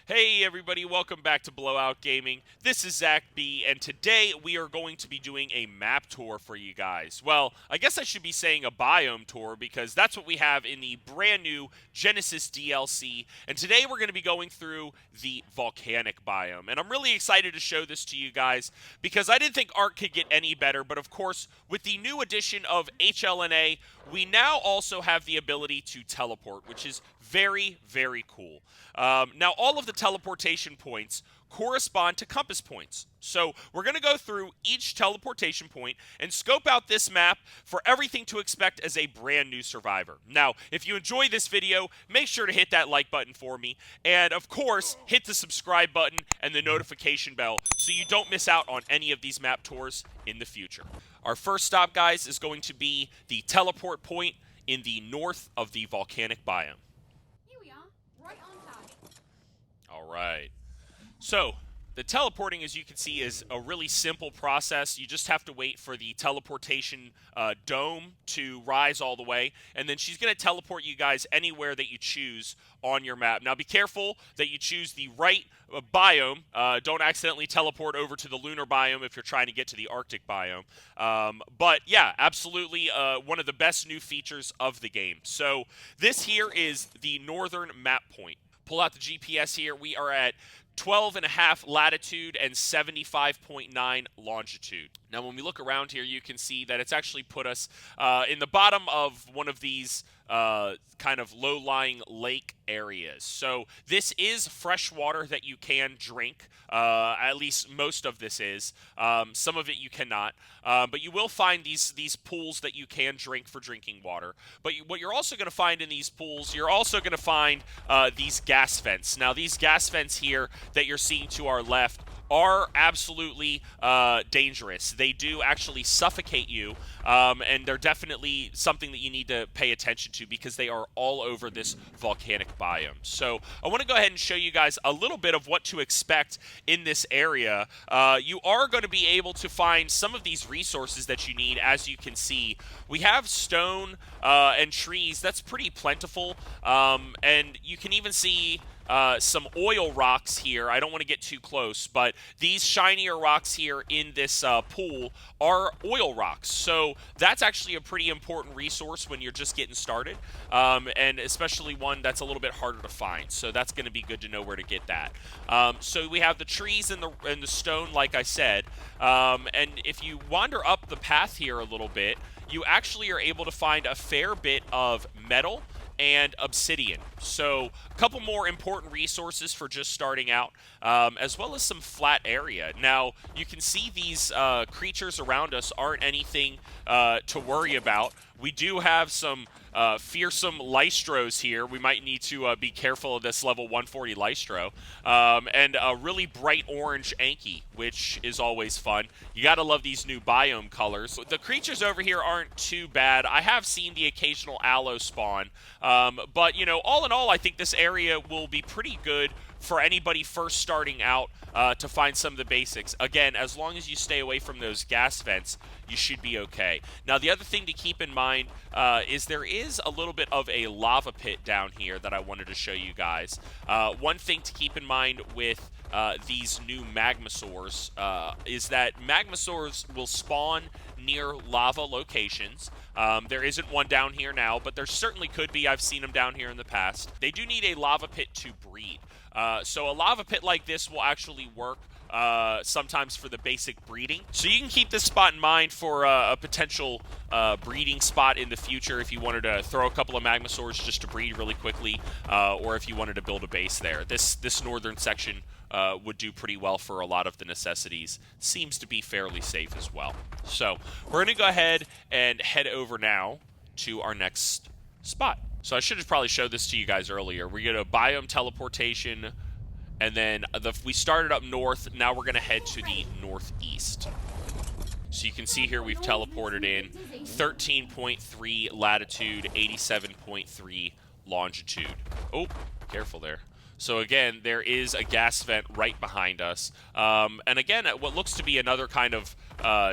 Hey everybody, welcome back to Blowout Gaming. This is Zach B, and today we are going to be doing a map tour for you guys. Well, I guess I should be saying a biome tour because that's what we have in the brand new Genesis DLC. And today we're going to be going through the Volcanic Biome. And I'm really excited to show this to you guys because I didn't think art could get any better, but of course, with the new addition of HLNA, we now also have the ability to teleport, which is very, very cool. Now, all of the teleportation points correspond to compass points. So we're going to go through each teleportation point and scope out this map for everything to expect as a brand new survivor. Now, if you enjoy this video, make sure to hit that like button for me. And of course, hit the subscribe button and the notification bell so you don't miss out on any of these map tours in the future. Our first stop, guys, is going to be the teleport point in the north of the volcanic biome. Here we are, right on target. All right. So, the teleporting, as you can see, is a really simple process. You just have to wait for the teleportation dome to rise all the way, and then she's going to teleport you guys anywhere that you choose on your map. Now, be careful that you choose the right biome. Don't accidentally teleport over to the lunar biome if you're trying to get to the Arctic biome. But, yeah, absolutely one of the best new features of the game. So, this here is the northern map point. Pull out the GPS here. We are at 12.5 latitude and 75.9 longitude. Now, when we look around here, you can see that it's actually put us in the bottom of one of these kind of low-lying lake areas. So this is fresh water that you can drink. At least most of this is. Some of it you cannot. But you will find these pools that you can drink for drinking water. But what you're also going to find in these pools, you're also going to find these gas vents. Now, these gas vents here that you're seeing to our left are absolutely dangerous. They do actually suffocate you, and they're definitely something that you need to pay attention to because they are all over this volcanic biome. So I want to go ahead and show you guys a little bit of what to expect in this area. You are going to be able to find some of these resources that you need. As you can see, we have stone and trees. That's pretty plentiful, and you can even see some oil rocks here. I don't want to get too close, but these shinier rocks here in this pool are oil rocks. So that's actually a pretty important resource when you're just getting started, and especially one that's a little bit harder to find. So that's going to be good to know where to get that. So we have the trees and the stone, like I said, and if you wander up the path here a little bit, you actually are able to find a fair bit of metal and obsidian. So a couple more important resources for just starting out, as well as some flat area. Now, you can see these creatures around us aren't anything to worry about. We do have some fearsome Lystros here. We might need to be careful of this level 140 Lystro. And a really bright orange Anky, which is always fun. You gotta love these new biome colors. The creatures over here aren't too bad. I have seen the occasional Allo spawn. But, you know, all in all, I think this area will be pretty good for anybody first starting out to find some of the basics. Again, as long as you stay away from those gas vents, you should be okay. Now, the other thing to keep in mind is there is a little bit of a lava pit down here that I wanted to show you guys. One thing to keep in mind with these new Magmasaurs is that Magmasaurs will spawn near lava locations. There isn't one down here now, but there certainly could be. I've seen them down here in the past. They do need a lava pit to breed. So a lava pit like this will actually work sometimes for the basic breeding. So you can keep this spot in mind for a potential breeding spot in the future if you wanted to throw a couple of Magmasaurs just to breed really quickly, or if you wanted to build a base there. This northern section would do pretty well for a lot of the necessities. Seems to be fairly safe as well. So we're going to go ahead and head over now to our next spot. So I should have probably showed this to you guys earlier. We get a biome teleportation, and then we started up north. Now we're going to head to the northeast. So you can see here we've teleported in 13.3 latitude, 87.3 longitude. Oh, careful there. So again, there is a gas vent right behind us. And again, at what looks to be another kind of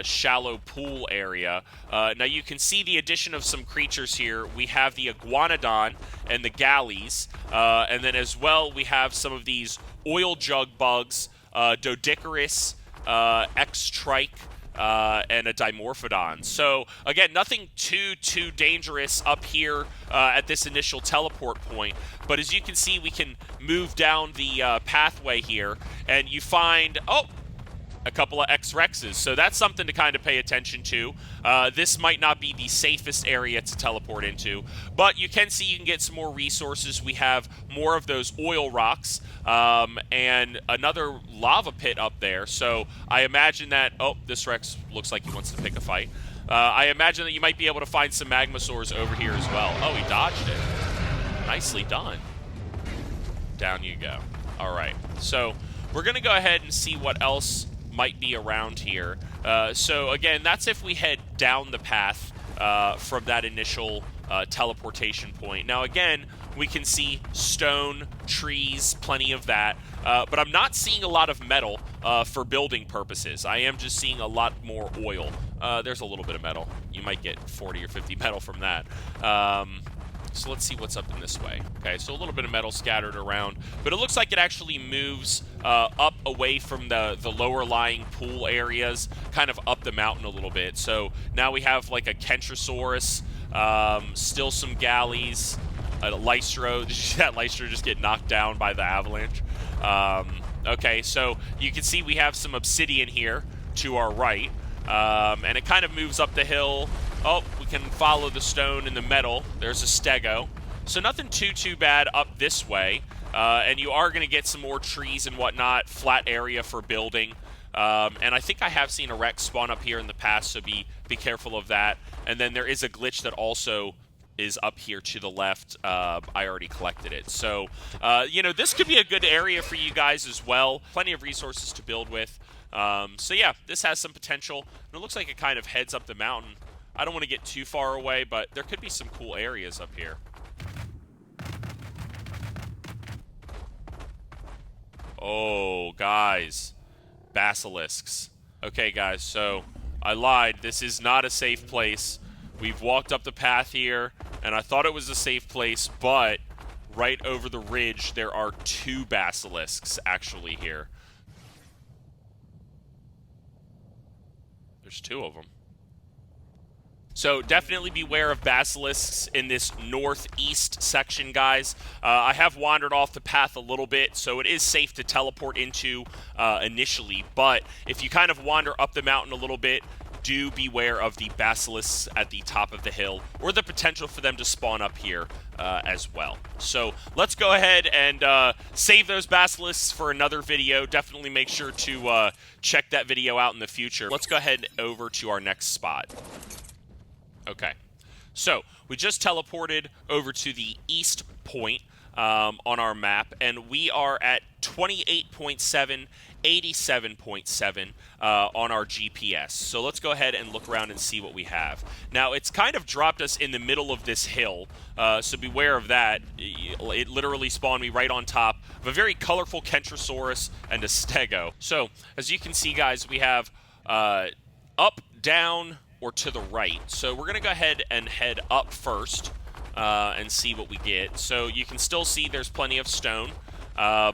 shallow pool area. Now you can see the addition of some creatures here. We have the Iguanodon and the Galleys. And then as well, we have some of these oil jug bugs, Doedicurus, X-Trike, and a Dimorphodon. So again, nothing too dangerous up here at this initial teleport point. But as you can see, we can move down the pathway here, and you find a couple of X-Rexes. So that's something to kind of pay attention to. This might not be the safest area to teleport into, but you can see you can get some more resources. We have more of those oil rocks and another lava pit up there. So I imagine that, this Rex looks like he wants to pick a fight. I imagine that you might be able to find some Magmasaurs over here as well. Oh, he dodged it. Nicely done. Down you go. All right. So we're going to go ahead and see what else might be around here. So again, that's if we head down the path from that initial teleportation point. Now again, we can see stone, trees, plenty of that, but I'm not seeing a lot of metal for building purposes. I am just seeing a lot more oil. There's a little bit of metal. You might get 40 or 50 metal from that. So let's see what's up in this way. Okay, so a little bit of metal scattered around, but it looks like it actually moves up away from the lower lying pool areas, kind of up the mountain a little bit. So now we have like a Kentrosaurus, still some galleys, a Lystro. Did you see that Lystro just get knocked down by the avalanche? Okay, so you can see we have some obsidian here to our right, and it kind of moves up the hill. Oh, we can follow the stone and the metal. There's a stego. So nothing too bad up this way. And you are going to get some more trees and whatnot, flat area for building. And I think I have seen a Rex spawn up here in the past, so be careful of that. And then there is a glitch that also is up here to the left. I already collected it. So, this could be a good area for you guys as well. Plenty of resources to build with. So yeah, this has some potential. And it looks like it kind of heads up the mountain. I don't want to get too far away, but there could be some cool areas up here. Oh, guys. Basilisks. Okay, guys, so I lied. This is not a safe place. We've walked up the path here, and I thought it was a safe place, but right over the ridge, there are 2 basilisks actually here. There's 2 of them. So definitely beware of basilisks in this northeast section, guys. I have wandered off the path a little bit, so it is safe to teleport into initially. But if you kind of wander up the mountain a little bit, do beware of the basilisks at the top of the hill, or the potential for them to spawn up here as well. So let's go ahead and save those basilisks for another video. Definitely make sure to check that video out in the future. Let's go ahead over to our next spot. Okay, so we just teleported over to the east point on our map, and we are at 28.7, 87.7 on our GPS. So let's go ahead and look around and see what we have. Now, it's kind of dropped us in the middle of this hill, so beware of that. It literally spawned me right on top of a very colorful Kentrosaurus and a Stego. So, as you can see, guys, we have up, down, or to the right. So we're going to go ahead and head up first and see what we get. So you can still see there's plenty of stone, a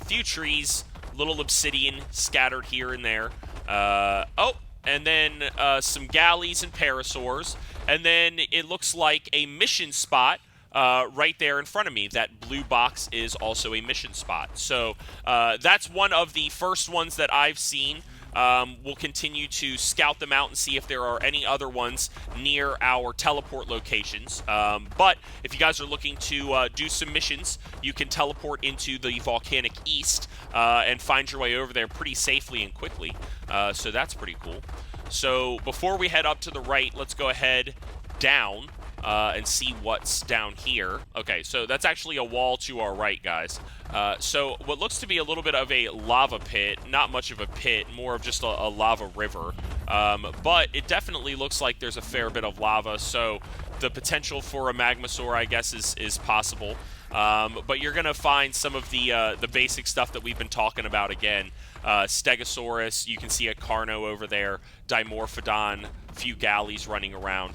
few trees, little obsidian scattered here and there. And then some galleys and parasaurs. And then it looks like a mission spot right there in front of me. That blue box is also a mission spot. So that's one of the first ones that I've seen. We'll continue to scout them out and see if there are any other ones near our teleport locations. But if you guys are looking to do some missions, you can teleport into the Volcanic East and find your way over there pretty safely and quickly. So that's pretty cool. So before we head up to the right, let's go ahead down and see what's down here. Okay, so that's actually a wall to our right, guys. So what looks to be a little bit of a lava pit, not much of a pit, more of just a lava river. But it definitely looks like there's a fair bit of lava, so the potential for a Magmasaur, I guess, is possible. But you're going to find some of the basic stuff that we've been talking about again. Stegosaurus, you can see a Carno over there, Dimorphodon, a few galleys running around.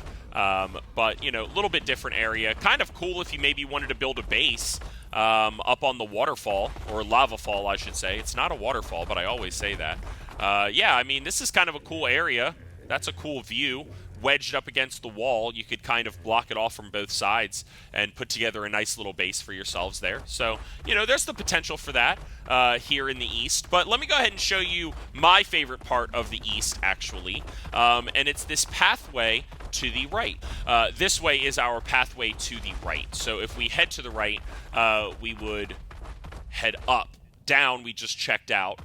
But, you know, a little bit different area. Kind of cool if you maybe wanted to build a base up on the waterfall, or lava fall, I should say. It's not a waterfall, but I always say that. Yeah, I mean, this is kind of a cool area. That's a cool view. Wedged up against the wall, you could kind of block it off from both sides and put together a nice little base for yourselves there. So, you know, there's the potential for that here in the east. But let me go ahead and show you my favorite part of the east, actually. And it's this pathway to the right. This way is our pathway to the right. So if we head to the right, we would head up. Down, we just checked out.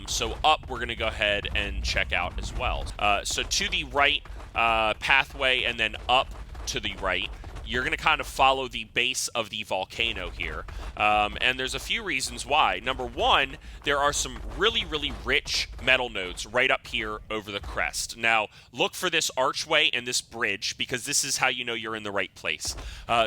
So up, we're going to go ahead and check out as well. So to the right pathway, and then up to the right, you're going to kind of follow the base of the volcano here. And there's a few reasons why. Number one, there are some really, really rich metal nodes right up here over the crest. Now, look for this archway and this bridge, because this is how you know you're in the right place.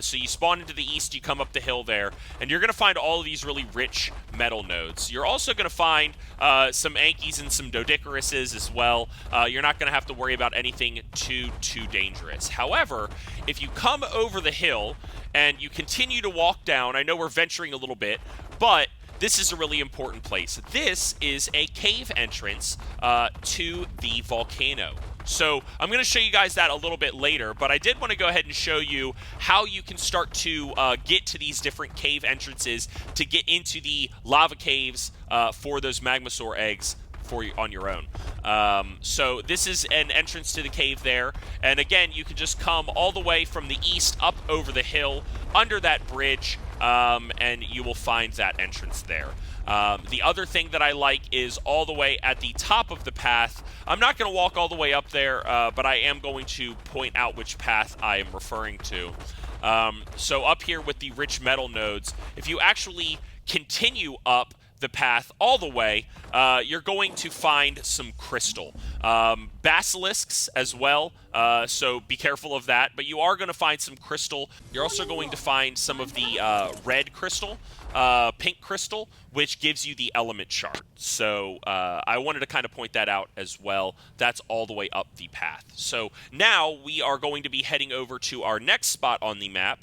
So you spawn into the east, you come up the hill there, and you're going to find all of these really rich metal nodes. You're also going to find some Ankys and some Doedicuruses as well. You're not going to have to worry about anything too dangerous. However, if you come over the hill and you continue to walk down, I know we're venturing a little bit, but this is a really important place. This is a cave entrance to the volcano. So I'm going to show you guys that a little bit later, but I did want to go ahead and show you how you can start to get to these different cave entrances to get into the lava caves for those Magmasaur eggs on your own. So this is an entrance to the cave there, and again, you can just come all the way from the east up over the hill, under that bridge, and you will find that entrance there. The other thing that I like is all the way at the top of the path. I'm not going to walk all the way up there, but I am going to point out which path I am referring to. So up here with the rich metal nodes, if you actually continue up the path all the way, you're going to find some crystal. Basilisks as well, so be careful of that, but you are going to find some crystal. You're also going to find some of the red crystal, pink crystal, which gives you the element chart. So I wanted to kind of point that out as well. That's all the way up the path. So now we are going to be heading over to our next spot on the map.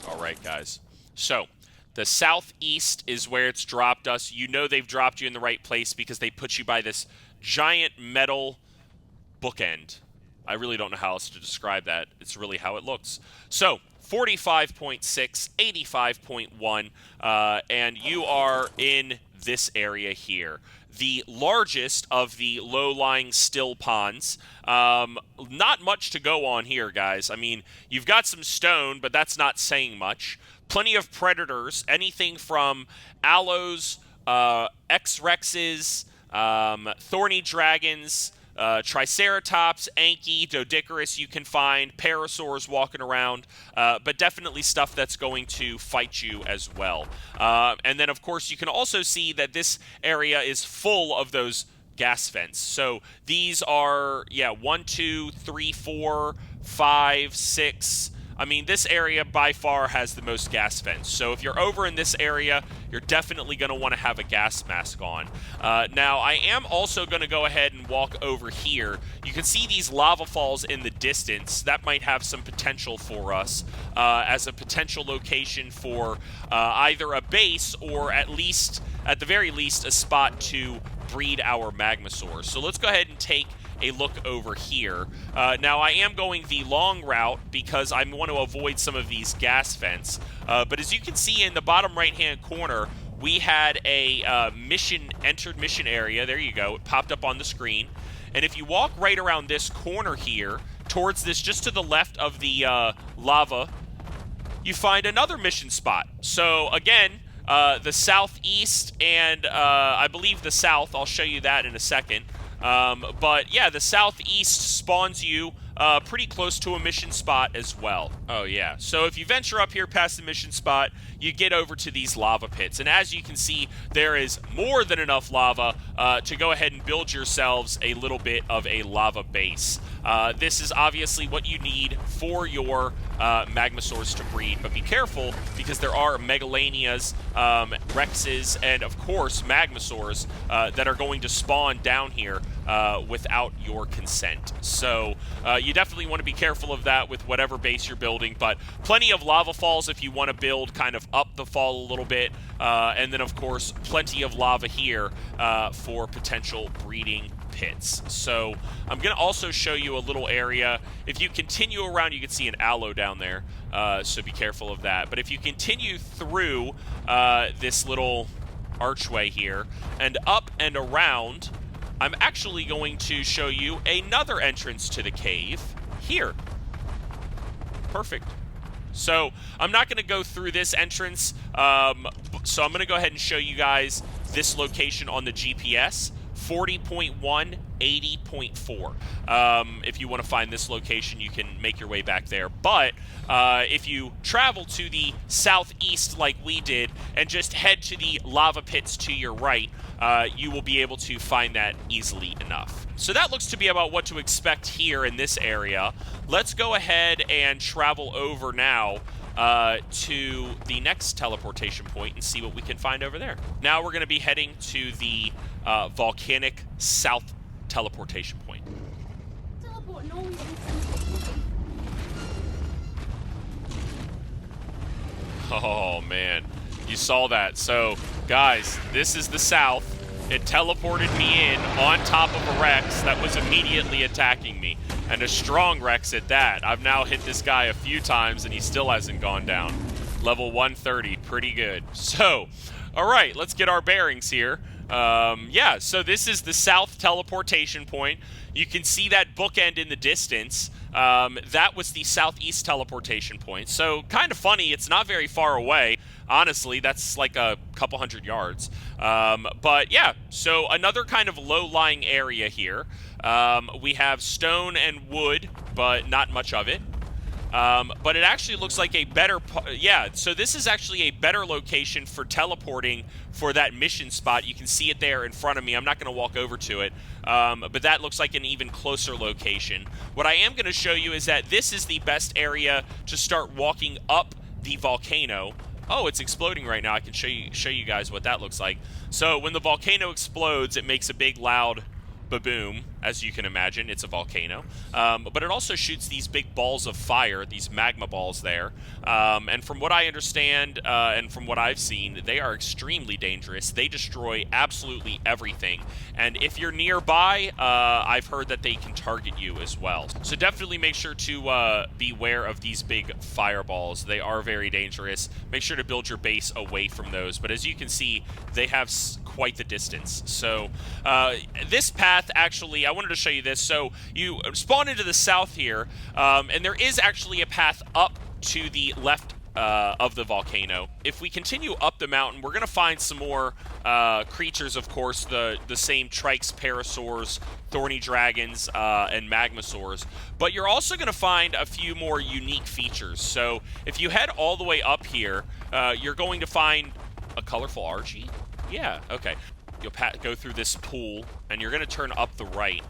All right, guys. So the southeast is where it's dropped us. You know they've dropped you in the right place because they put you by this giant metal bookend. I really don't know how else to describe that. It's really how it looks. So 45.6, 85.1, and you are in this area here. The largest of the low-lying still ponds. Not much to go on here, guys. I mean, you've got some stone, but that's not saying much. Plenty of predators, anything from Allos, X-Rexes, Thorny Dragons, Triceratops, Anky, Doedicurus you can find, Parasaurs walking around, but definitely stuff that's going to fight you as well. And then, of course, you can also see that this area is full of those gas vents. So these are, 1, 2, 3, 4, 5, 6... I mean, this area by far has the most gas vents. So if you're over in this area, you're definitely going to want to have a gas mask on. Now, I am also going to go ahead and walk over here. You can see these lava falls in the distance. That might have some potential for us as a potential location for either a base or at the very least, a spot to breed our Magmasaur. So let's go ahead and take a look over here. Now, I am going the long route because I want to avoid some of these gas vents. But as you can see in the bottom right-hand corner, we had a entered mission area. There you go. It popped up on the screen. And if you walk right around this corner here, towards this, just to the left of the lava, you find another mission spot. So, again, the southeast and I believe the south, I'll show you that in a second. But yeah, the southeast spawns you pretty close to a mission spot as well. Oh yeah, so if you venture up here past the mission spot, you get over to these lava pits. And as you can see, there is more than enough lava to go ahead and build yourselves a little bit of a lava base. This is obviously what you need for your Magmasaurs to breed, but be careful because there are Megalanias, Rexes, and of course Magmasaurs that are going to spawn down here without your consent. So you definitely want to be careful of that with whatever base you're building, but plenty of lava falls if you want to build kind of up the fall a little bit, and then of course plenty of lava here for potential breeding pits. So I'm going to also show you a little area. If you continue around, you can see an allo down there, so be careful of that. But if you continue through this little archway here and up and around, I'm actually going to show you another entrance to the cave here. Perfect. So I'm not going to go through this entrance, so I'm going to go ahead and show you guys this location on the GPS. 40.1, 80.4. If you want to find this location, you can make your way back there. But if you travel to the southeast like we did and just head to the lava pits to your right, you will be able to find that easily enough. So that looks to be about what to expect here in this area. Let's go ahead and travel over now to the next teleportation point and see what we can find over there. Now we're going to be heading to the Volcanic South teleportation point. Teleporting always Oh man, you saw that. So guys, this is the south. It teleported me in on top of a Rex that was immediately attacking me. And a strong Rex at that. I've now hit this guy a few times and he still hasn't gone down. Level 130, pretty good. So, alright, let's get our bearings here. Yeah, so this is the south teleportation point. You can see that bookend in the distance. That was the southeast teleportation point. So, kind of funny, it's not very far away. Honestly, that's like a couple hundred yards. But yeah, so another kind of low-lying area here. We have stone and wood, but not much of it. But it actually looks like a better... Yeah, so this is actually a better location for teleporting for that mission spot. You can see it there in front of me. I'm not going to walk over to it, but that looks like an even closer location. What I am going to show you is that this is the best area to start walking up the volcano. Oh, it's exploding right now. I can show you guys what that looks like. So when the volcano explodes, it makes a big loud ba-boom, as you can imagine. It's a volcano. But it also shoots these big balls of fire, these magma balls there. And from what I understand, and from what I've seen, they are extremely dangerous. They destroy absolutely everything. And if you're nearby, I've heard that they can target you as well. So definitely make sure to beware of these big fireballs. They are very dangerous. Make sure to build your base away from those. But as you can see, they have quite the distance. So this path, actually, I wanted to show you this. So you spawn into the south here, and there is actually a path up to the left of the volcano. If we continue up the mountain, we're going to find some more creatures, of course, the same Trikes, Parasaurs, Thorny Dragons, and Magmasaurs. But you're also going to find a few more unique features. So if you head all the way up here, you're going to find a colorful Argy. Yeah, okay. You'll go through this pool, and you're going to turn up the right.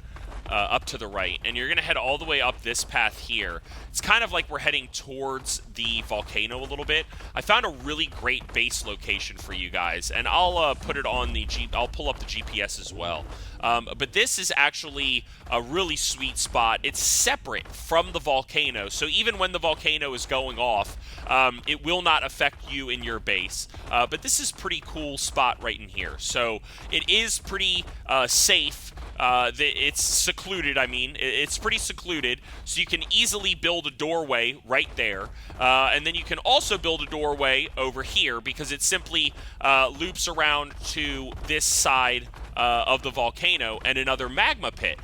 Up to the right, and you're going to head all the way up this path here. It's kind of like we're heading towards the volcano a little bit. I found a really great base location for you guys, and I'll put it on the I'll pull up the GPS as well. But this is actually a really sweet spot. It's separate from the volcano, so even when the volcano is going off, it will not affect you in your base. But this is a pretty cool spot right in here. So it is pretty safe. It's secluded, I mean. It's pretty secluded, so you can easily build a doorway right there. And then you can also build a doorway over here, because it simply loops around to this side of the volcano and another magma pit,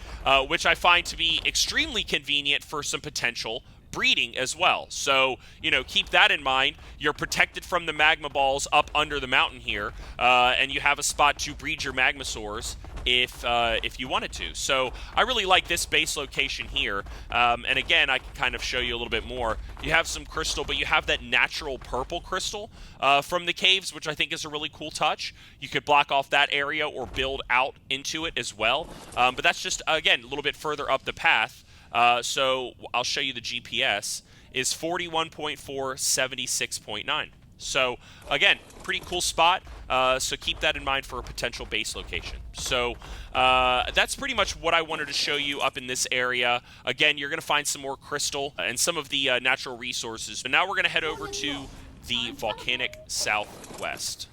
which I find to be extremely convenient for some potential breeding as well. So, you know, keep that in mind. You're protected from the magma balls up under the mountain here, and you have a spot to breed your Magmasaurs if you wanted to. So I really like this base location here. And again, I can kind of show you a little bit more. You have some crystal, but you have that natural purple crystal from the caves, which I think is a really cool touch. You could block off that area or build out into it as well. But that's just, again, a little bit further up the path. So I'll show you the GPS, is 41.4, 76.9. So, again, pretty cool spot, so keep that in mind for a potential base location. So, that's pretty much what I wanted to show you up in this area. Again, you're going to find some more crystal and some of the natural resources. But now we're going to head over to the volcanic southwest.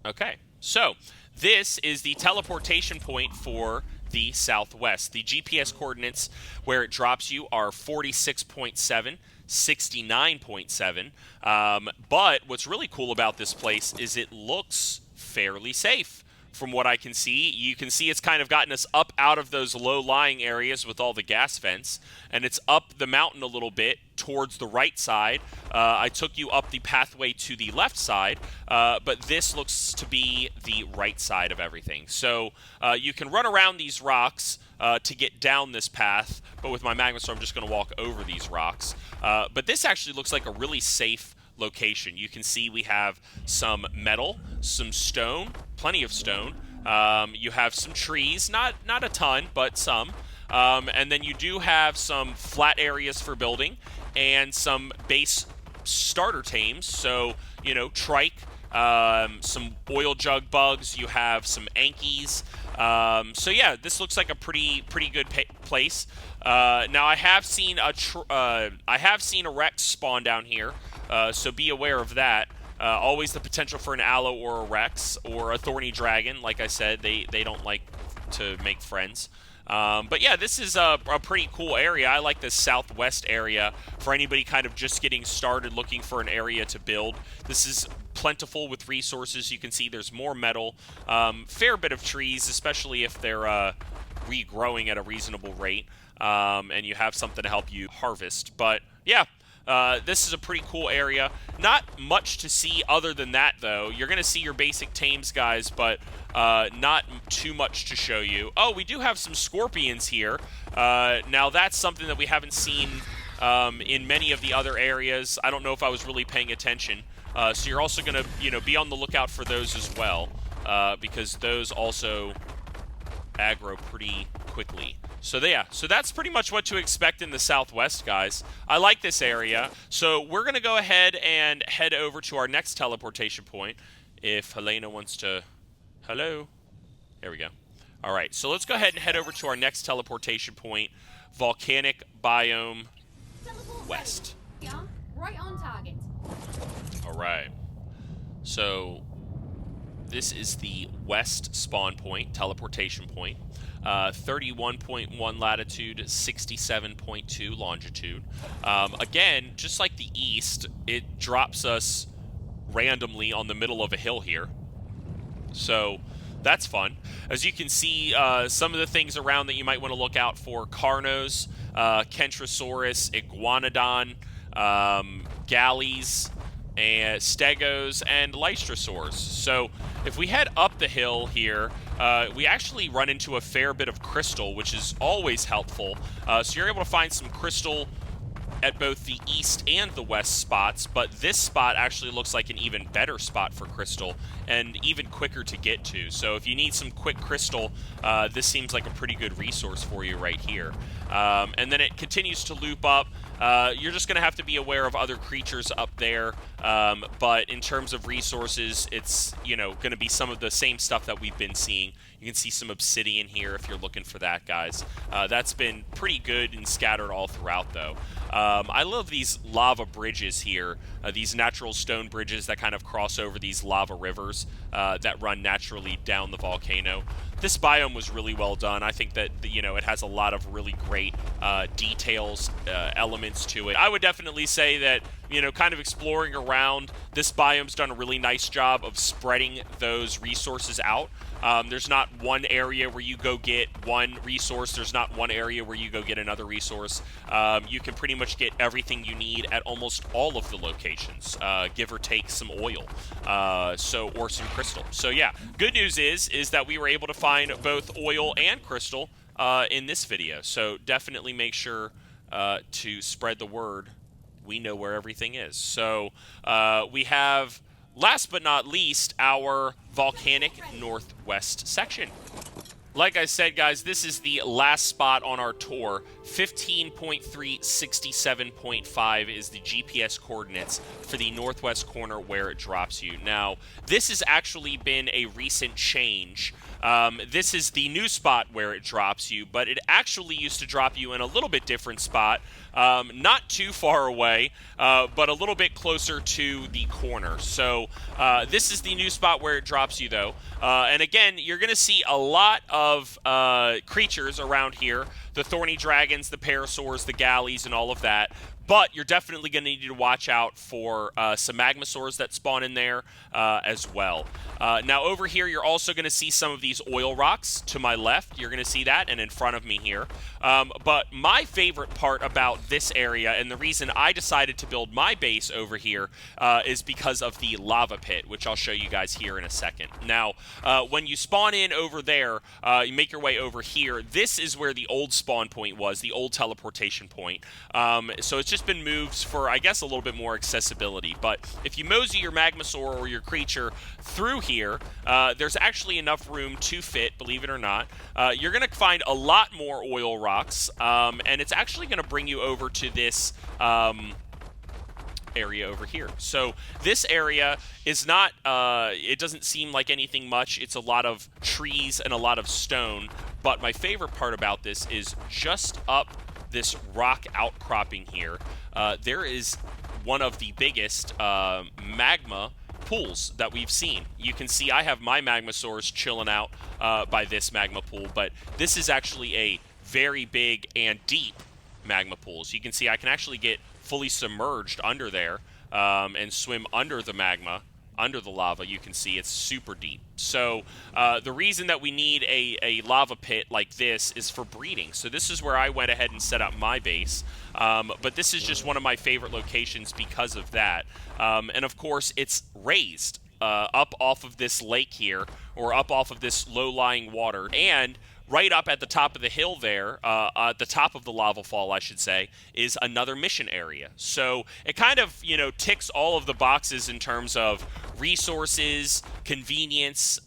Okay, so this is the teleportation point for the southwest. The GPS coordinates where it drops you are 46.7, 69.7. But what's really cool about this place is it looks fairly safe. From what I can see, you can see it's kind of gotten us up out of those low-lying areas with all the gas vents, and it's up the mountain a little bit towards the right side. I took you up the pathway to the left side, but this looks to be the right side of everything. So you can run around these rocks to get down this path, but with my Magmasaur, I'm just going to walk over these rocks. But this actually looks like a really safe location. You can see we have some metal, some stone, plenty of stone. You have some trees, not a ton, but some. And then you do have some flat areas for building and some base starter tames. So, you know, trike, some oil jug bugs. You have some Ankies. So yeah, this looks like a pretty good place. Now I have seen a Rex spawn down here. So be aware of that. Always the potential for an Allo or a Rex or a Thorny Dragon. Like I said, they don't like to make friends. But yeah, this is a pretty cool area. I like this southwest area for anybody kind of just getting started looking for an area to build. This is plentiful with resources. You can see there's more metal, fair bit of trees, especially if they're regrowing at a reasonable rate, and you have something to help you harvest. But yeah. This is a pretty cool area. Not much to see other than that, though. You're going to see your basic tames, guys, but not too much to show you. Oh, we do have some scorpions here. Now, that's something that we haven't seen in many of the other areas. I don't know if I was really paying attention. So you're also going to, be on the lookout for those as well, because those also aggro pretty quickly. So yeah, so that's pretty much what to expect in the southwest, guys. I like this area. So we're going to go ahead and head over to our next teleportation point. If Helena wants to... Hello? There we go. All right, so let's go ahead and head over to our next teleportation point, Volcanic Biome West. Yeah, right on target. All right. So this is the west spawn point, teleportation point. 31.1 latitude, 67.2 longitude. Again, just like the east, it drops us randomly on the middle of a hill here. So that's fun. As you can see, some of the things around that you might want to look out for: Carnos, Kentrosaurus, Iguanodon, Gallies, and Stegos, and Lystrosaurus. So if we head up the hill here, we actually run into a fair bit of crystal, which is always helpful. So you're able to find some crystal at both the east and the west spots, but this spot actually looks like an even better spot for crystal and even quicker to get to. So if you need some quick crystal, this seems like a pretty good resource for you right here. And then it continues to loop up. You're just going to have to be aware of other creatures up there, but in terms of resources, it's, going to be some of the same stuff that we've been seeing. You can see some obsidian here if you're looking for that, guys. That's been pretty good and scattered all throughout, though. I love these lava bridges here, these natural stone bridges that kind of cross over these lava rivers that run naturally down the volcano. This biome was really well done. I think that, it has a lot of really great details, elements to it. I would definitely say that, kind of exploring around, this biome's done a really nice job of spreading those resources out. There's not one area where you go get one resource. There's not one area where you go get another resource. You can pretty much get everything you need at almost all of the locations, give or take some oil, or some crystal. So yeah, good news is that we were able to find both oil and crystal in this video. So definitely make sure to spread the word. We know where everything is. So we have last but not least, our volcanic northwest section. Like I said, guys, this is the last spot on our tour. 15.367.5 is the GPS coordinates for the northwest corner where it drops you. Now, this has actually been a recent change. This is the new spot where it drops you, but it actually used to drop you in a little bit different spot, not too far away, but a little bit closer to the corner. So this is the new spot where it drops you, though. And again, you're going to see a lot of creatures around here, the Thorny Dragons, the Parasaurs, the Galleys, and all of that. But you're definitely going to need to watch out for some Magmasaurs that spawn in there as well. Now, over here, you're also going to see some of these oil rocks to my left. You're going to see that, and in front of me here. But my favorite part about this area, and the reason I decided to build my base over here, is because of the lava pit, which I'll show you guys here in a second. Now, when you spawn in over there, you make your way over here. This is where the old spawn point was, the old teleportation point. So it's just been moved for, I guess, a little bit more accessibility. But if you mosey your Magmasaur or your creature through here, there's actually enough room to fit, believe it or not. You're going to find a lot more oil rocks, and it's actually going to bring you over to this area over here. So this area is not, it doesn't seem like anything much. It's a lot of trees and a lot of stone. But my favorite part about this is just up this rock outcropping here, there is one of the biggest magma pools that we've seen. You can see I have my Magmasaurs chilling out by this magma pool, but this is actually a very big and deep magma pool. So you can see I can actually get fully submerged under there and swim under the magma, under the lava. You can see it's super deep. So the reason that we need a lava pit like this is for breeding. So this is where I went ahead and set up my base. But this is just one of my favorite locations because of that. And of course, it's raised up off of this lake here, or up off of this low-lying water. And right up at the top of the hill there, at the top of the lava fall, I should say, is another mission area. So it kind of, you know, ticks all of the boxes in terms of resources, convenience,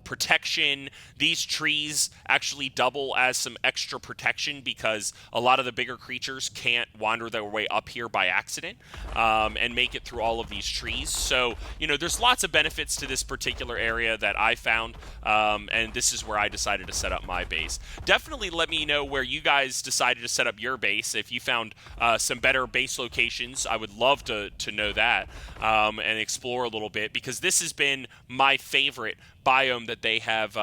protection. These trees actually double as some extra protection because a lot of the bigger creatures can't wander their way up here by accident and make it through all of these trees. So, you know, there's lots of benefits to this particular area that I found, and this is where I decided to set up my base. Definitely let me know where you guys decided to set up your base. If you found some better base locations, I would love to know that and explore a little bit, because this has been my favorite biome that they have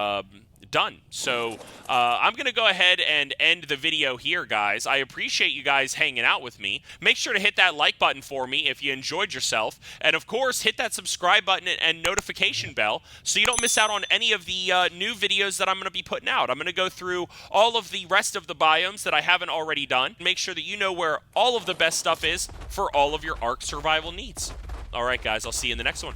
done. So I'm going to go ahead and end the video here, guys. I appreciate you guys hanging out with me. Make sure to hit that like button for me if you enjoyed yourself. And of course, hit that subscribe button and notification bell so you don't miss out on any of the new videos that I'm going to be putting out. I'm going to go through all of the rest of the biomes that I haven't already done. Make sure that you know where all of the best stuff is for all of your Ark survival needs. All right, guys, I'll see you in the next one.